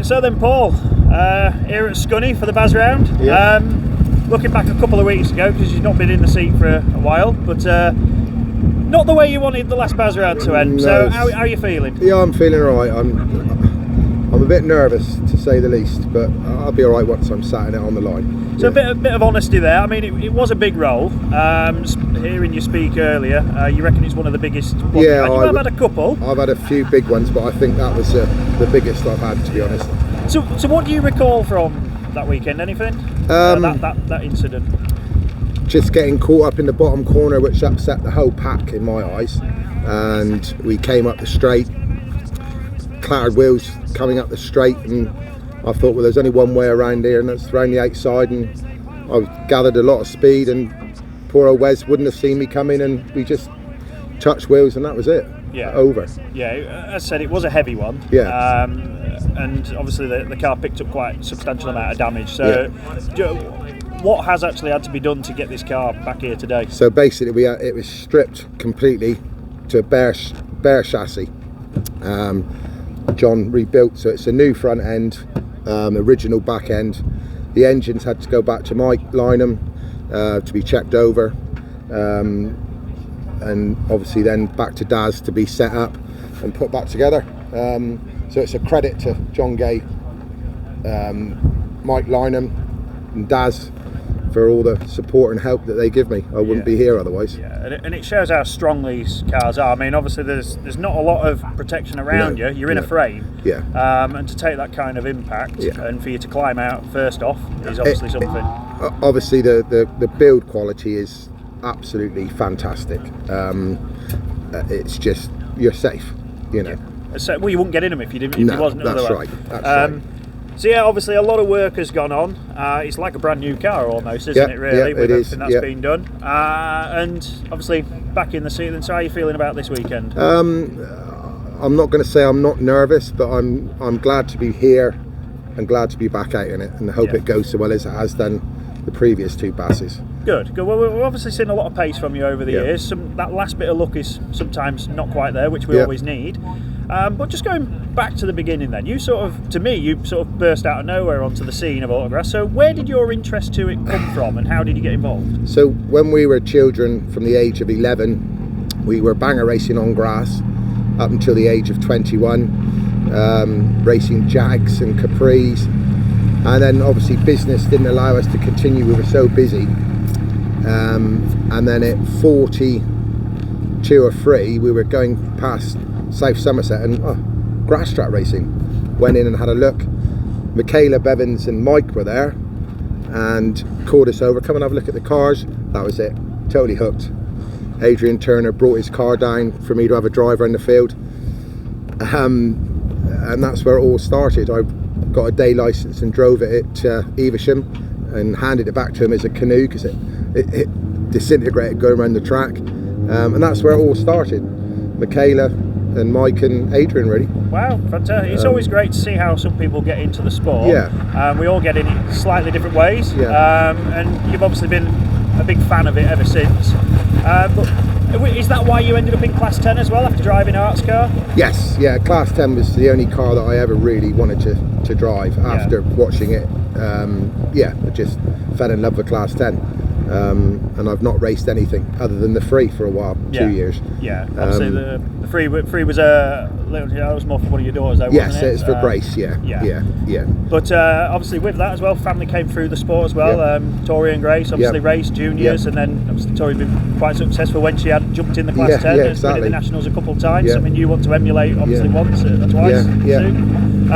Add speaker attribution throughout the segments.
Speaker 1: Right, so then Paul, here at Scunny for the BAS round.
Speaker 2: Yeah.
Speaker 1: Looking back a couple of weeks ago, because you've not been in the seat for a while, but not the way you wanted the last BAS round to end.
Speaker 2: No,
Speaker 1: so how are you feeling?
Speaker 2: Yeah, I'm feeling alright. I'm a bit nervous, to say the least, but I'll be alright once I'm sat in it on the line.
Speaker 1: So
Speaker 2: yeah.
Speaker 1: a bit of honesty there. I mean, it was a big role. Hearing you speak earlier, you reckon it's one of the biggest ones you've had. You have had a couple.
Speaker 2: I've had a few big ones, but I think that was the biggest I've had, to be honest.
Speaker 1: So what do you recall from that weekend? Anything? That incident?
Speaker 2: Just getting caught up in the bottom corner, which upset the whole pack in my eyes. And we came up the straight, clattered wheels coming up the straight, and I thought, well, there's only one way around here, and that's around the outside. And I gathered a lot of speed, and poor old Wes wouldn't have seen me coming, and we just touched wheels, and that was it.
Speaker 1: Yeah.
Speaker 2: Over.
Speaker 1: Yeah, as I said, it was a heavy one.
Speaker 2: Yeah.
Speaker 1: And obviously the car picked up quite a substantial amount of damage. So what has actually had to be done to get this car back here today?
Speaker 2: So basically, it was stripped completely to a bare chassis. John rebuilt, so it's a new front end, original back end. The engines had to go back to Mike Lynham to be checked over, and obviously then back to Daz to be set up and put back together. So it's a credit to John Gay, Mike Lynham and Daz for all the support and help that they give me. I wouldn't be here otherwise.
Speaker 1: Yeah, and it shows how strong these cars are. I mean, obviously there's not a lot of protection around you. You're in a frame.
Speaker 2: Yeah.
Speaker 1: And to take that kind of impact and for you to climb out first off is obviously something.
Speaker 2: Obviously the build quality is absolutely fantastic. It's just, you're safe, you know.
Speaker 1: Yeah. So, well, you wouldn't get in them if you wasn't.
Speaker 2: That's
Speaker 1: otherwise.
Speaker 2: right. That's right.
Speaker 1: So yeah, obviously a lot of work has gone on. It's like a brand new car almost, isn't it? Really, with everything that's been done. And obviously back in the seat. Then, so how are you feeling about this weekend?
Speaker 2: I'm not going to say I'm not nervous, but I'm glad to be here and glad to be back out in it, and I hope it goes so well as it has done the previous two BASs.
Speaker 1: Good. Well, we've obviously seen a lot of pace from you over the years. That last bit of luck is sometimes not quite there, which we always need. But just going back to the beginning then, you sort of burst out of nowhere onto the scene of autograss. So where did your interest to it come from, and how did you get involved?
Speaker 2: So when we were children, from the age of 11, we were banger racing on grass up until the age of 21, racing Jags and Capris. And then obviously business didn't allow us to continue, we were so busy. And then at 42 or 3, we were going past South Somerset and GrassChat racing. Went in and had a look. Michaela Bevins and Mike were there and called us over, come and have a look at the cars. That was it, totally hooked. Adrian Turner brought his car down for me to have a driver in the field. And that's where it all started. I got a day license and drove it at Evesham and handed it back to him as a canoe because it disintegrated going around the track. And that's where it all started. Michaela and Mike and Adrian, really. Wow,
Speaker 1: fantastic. It's always great to see how some people get into the sport.
Speaker 2: Yeah.
Speaker 1: We all get in it slightly different ways.
Speaker 2: Yeah.
Speaker 1: And you've obviously been a big fan of it ever since. But is that why you ended up in Class 10 as well, after driving Art's car?
Speaker 2: Yes, yeah. Class 10 was the only car that I ever really wanted to drive after watching it. I just fell in love with Class 10. And I've not raced anything other than the free for a while, 2 years.
Speaker 1: Yeah, obviously the free was that was more for one of your daughters though, wasn't it?
Speaker 2: Yes, it's for Grace, yeah.
Speaker 1: But obviously with that as well, family came through the sport as well. Tori and Grace obviously raced juniors, and then obviously Tori's been quite successful when she had jumped in the Class 10 and been in the Nationals a couple of times. Something you want to emulate obviously once, twice soon.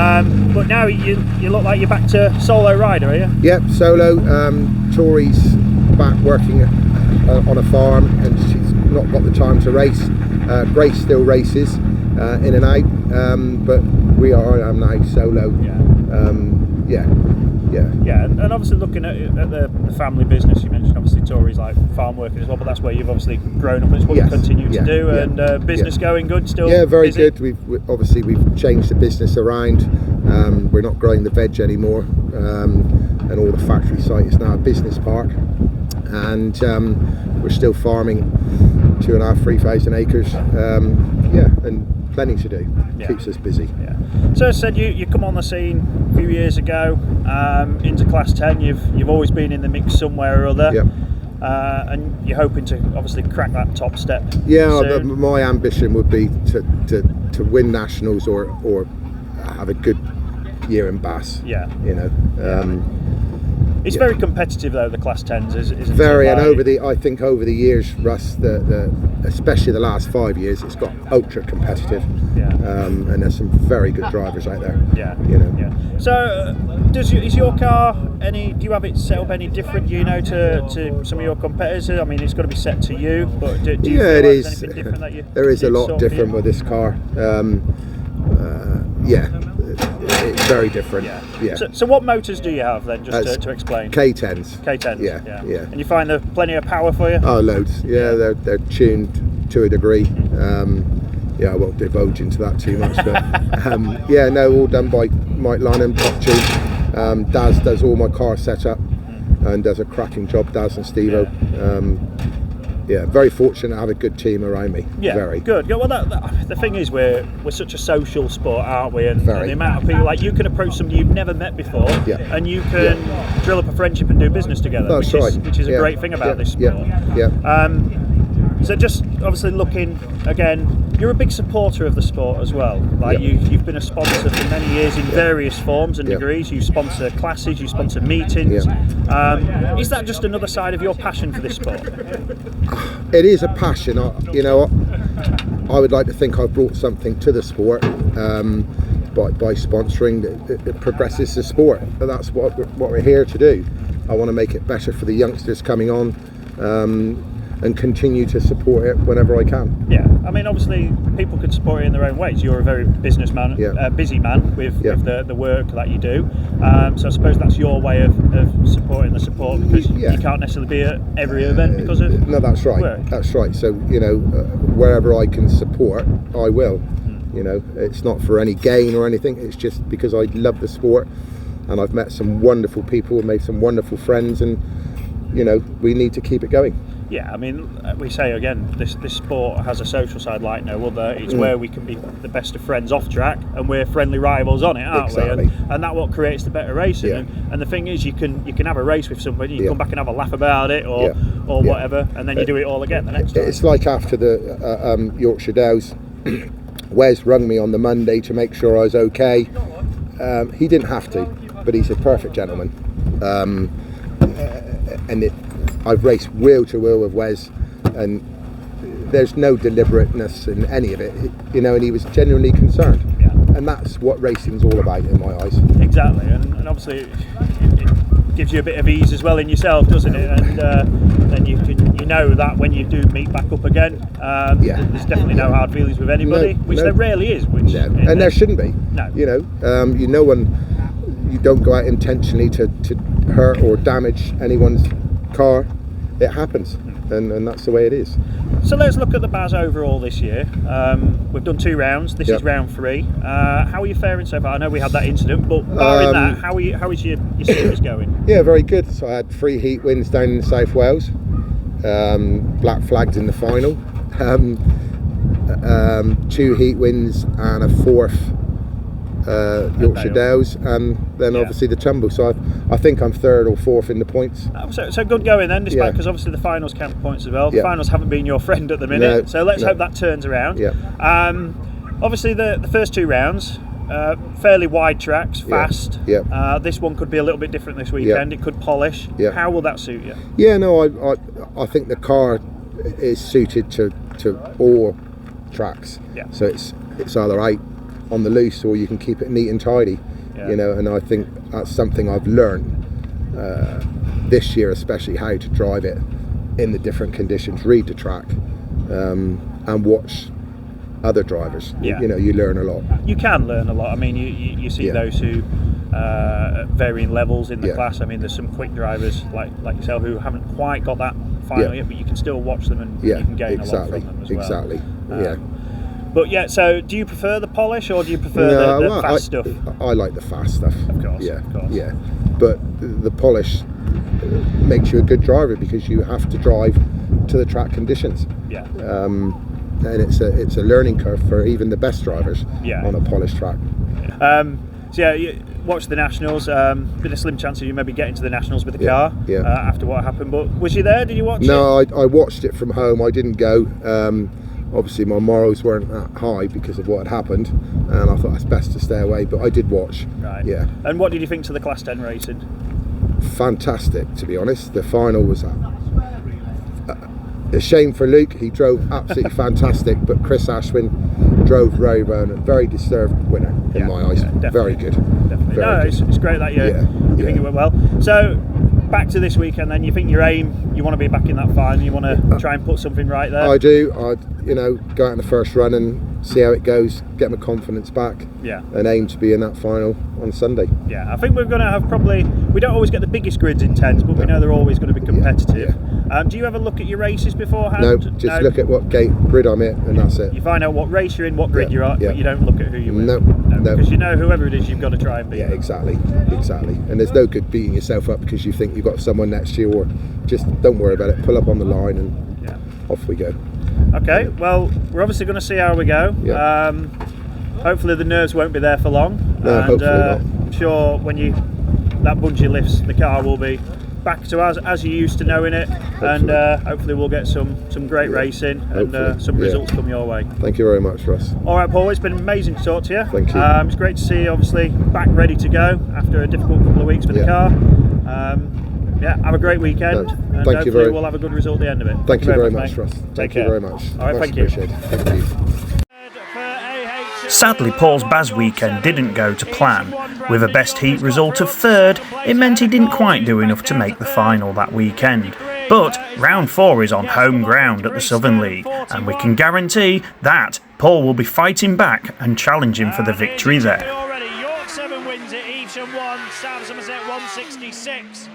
Speaker 1: But now you look like you're back to solo rider, are you?
Speaker 2: Yep, solo. Tori's back working on a farm and she's not got the time to race. Grace still races in and out, but I am now solo.
Speaker 1: And obviously looking at the family business, you mentioned obviously Tori's like farm working as well, but that's where you've obviously grown up and it's what you continue to do. And business going good still?
Speaker 2: Yeah, very
Speaker 1: busy?
Speaker 2: good. We've changed the business around. We're not growing the veg anymore, and all the factory site is now a business park. And we're still farming 3,000 acres and plenty to do. Keeps us busy.
Speaker 1: So as I said, you come on the scene a few years ago, into Class 10. You've always been in the mix somewhere or other. And you're hoping to obviously crack that top step.
Speaker 2: My ambition would be to win nationals or have a good year in BAS.
Speaker 1: It's very competitive though, the Class 10s, isn't
Speaker 2: very,
Speaker 1: it?
Speaker 2: And I think over the years, Russ, especially the last 5 years, it's got ultra competitive. And there's some very good drivers out there.
Speaker 1: So, is your car do you have it set up any different, to some of your competitors? I mean, it's got to be set to you, but do you feel
Speaker 2: it
Speaker 1: like
Speaker 2: is.
Speaker 1: there's anything different that you
Speaker 2: there is a lot different with this car. It's very different.
Speaker 1: So what motors do you have then, just to explain?
Speaker 2: K10s.
Speaker 1: K10s.
Speaker 2: Yeah.
Speaker 1: And you find there plenty of power for you?
Speaker 2: Oh, loads. They're tuned to a degree. I won't divulge into that too much, but all done by Mike Lynham, top tune. Daz does all my car setup and does a cracking job, Daz and Steve-O. Very fortunate to have a good team around me. Very
Speaker 1: good. Well, the thing is, we're such a social sport, aren't we? And the amount of people, like, you can approach somebody you've never met before, and you can drill up a friendship and do business together.
Speaker 2: That's
Speaker 1: which is a great thing about this sport. So just obviously looking again, you're a big supporter of the sport as well. Like you've been a sponsor for many years in various forms and degrees. You sponsor classes, you sponsor meetings. Is that just another side of your passion for this sport?
Speaker 2: It is a passion. I would like to think I've brought something to the sport by sponsoring. It progresses the sport, and that's what we're here to do. I want to make it better for the youngsters coming on. And continue to support it whenever I can.
Speaker 1: I mean, obviously people can support it in their own ways. You're a very busy man with the work that you do. So I suppose that's your way of supporting the support, because you can't necessarily be at every event because of
Speaker 2: no, that's right.
Speaker 1: work.
Speaker 2: That's right. So wherever I can support, I will. It's not for any gain or anything. It's just because I love the sport, and I've met some wonderful people and made some wonderful friends, and we need to keep it going.
Speaker 1: I mean, we say again, this sport has a social side like no other. It's where we can be the best of friends off track, and we're friendly rivals on it, aren't we? And that's what creates the better racing. And the thing is, you can have a race with somebody, you come back and have a laugh about it, or whatever, and then you do it all again the next time.
Speaker 2: It's like after the Yorkshire Dales, Wes rung me on the Monday to make sure I was okay. He didn't have to, but he's a perfect gentleman. I've raced wheel to wheel with Wes, and there's no deliberateness in any of it, and he was genuinely concerned. And that's what racing's all about in my eyes.
Speaker 1: Exactly, and obviously it gives you a bit of ease as well in yourself, doesn't it? And then you know that when you do meet back up again, there's definitely no hard feelings with anybody, which there rarely is.
Speaker 2: And there shouldn't be.
Speaker 1: No.
Speaker 2: You don't go out intentionally to hurt or damage anyone's car. It happens, and that's the way it is.
Speaker 1: So let's look at the BAS overall this year. We've done 2 rounds. This is round 3. How are you faring so far? I know we had that incident, but barring that, how is your series going?
Speaker 2: Very good. So I had 3 heat wins down in South Wales, black flagged in the final, 2 heat wins and a 4th Yorkshire Dales, and then obviously the tumble. So I think I'm 3rd or 4th in the points.
Speaker 1: So good going then, despite, because obviously the finals count points as well. The finals haven't been your friend at the minute, so let's hope that turns around. Obviously the first 2 rounds, fairly wide tracks, fast. This one could be a little bit different this weekend. It could polish. How will that suit you?
Speaker 2: I think the car is suited to all tracks. So it's either out on the loose, or you can keep it neat and tidy. And I think that's something I've learned this year, especially how to drive it in the different conditions, read the track, and watch other drivers. You learn a lot. You can learn a lot. I mean, you see those who at varying levels in the class. I mean, there's some quick drivers like yourself who haven't quite got that final yet, but you can still watch them, and you can gain a lot from them as well. Exactly.
Speaker 1: But so do you prefer the polish, or do you prefer the fast stuff?
Speaker 2: I like the fast stuff.
Speaker 1: Of course.
Speaker 2: But the polish makes you a good driver, because you have to drive to the track conditions. and it's a learning curve for even the best drivers on a polished track.
Speaker 1: So yeah, you watched the Nationals. Been a slim chance of you maybe getting to the Nationals with the car after what happened. But was you there? Did you watch it?
Speaker 2: No, I watched it from home. I didn't go. Obviously, my morals weren't that high because of what had happened, and I thought it's best to stay away. But I did watch.
Speaker 1: Right.
Speaker 2: Yeah.
Speaker 1: And what did you think to the Class 10 racing?
Speaker 2: Fantastic, to be honest. The final was a shame for Luke. He drove absolutely fantastic, but Chris Ashwin drove very well and a very deserved winner in my eyes. Very good.
Speaker 1: Definitely.
Speaker 2: Very good.
Speaker 1: It's great that you think it went well. So back to this weekend then, you think your aim, you want to be back in that final, you want to try and put something right there?
Speaker 2: I do. I'd go out in the first run and see how it goes, get my confidence back, and aim to be in that final on Sunday.
Speaker 1: Yeah, I think we're going to have we don't always get the biggest grids in 10s, but we know they're always going to be competitive. Do you ever look at your races beforehand?
Speaker 2: No, just look at what grid I'm in, and that's it.
Speaker 1: You find out what race you're in, what grid you're at, but you don't look at who you're with.
Speaker 2: No,
Speaker 1: because you know whoever it is, you've got to try and beat.
Speaker 2: Yeah, exactly. And there's no good beating yourself up because you think you've got someone next to you, or just don't worry about it. Pull up on the line and off we go.
Speaker 1: Okay, well, we're obviously going to see how we go. Hopefully the nerves won't be there for long.
Speaker 2: No, hopefully not.
Speaker 1: I'm sure when that bungee lifts, the car will be back to as you used to knowing it, and hopefully we'll get some great racing and some results come your way.
Speaker 2: Thank you very much, Russ.
Speaker 1: All right, Paul, it's been amazing to talk to you.
Speaker 2: Thank you.
Speaker 1: It's great to see you obviously back ready to go after a difficult couple of weeks with the car. Have a great weekend, and hopefully we'll have a good result at the end of it.
Speaker 2: Thank you very much, Russ.
Speaker 1: Take care.
Speaker 2: Very much.
Speaker 1: All right,
Speaker 2: much
Speaker 1: thank you.
Speaker 2: Thank you.
Speaker 3: Sadly, Paul's BAS weekend didn't go to plan. With a best heat result of 3rd, it meant he didn't quite do enough to make the final that weekend. But round 4 is on home ground at the Southern League, and we can guarantee that Paul will be fighting back and challenging for the victory there.
Speaker 1: York 7 wins it, Evesham 1, South Somerset 166.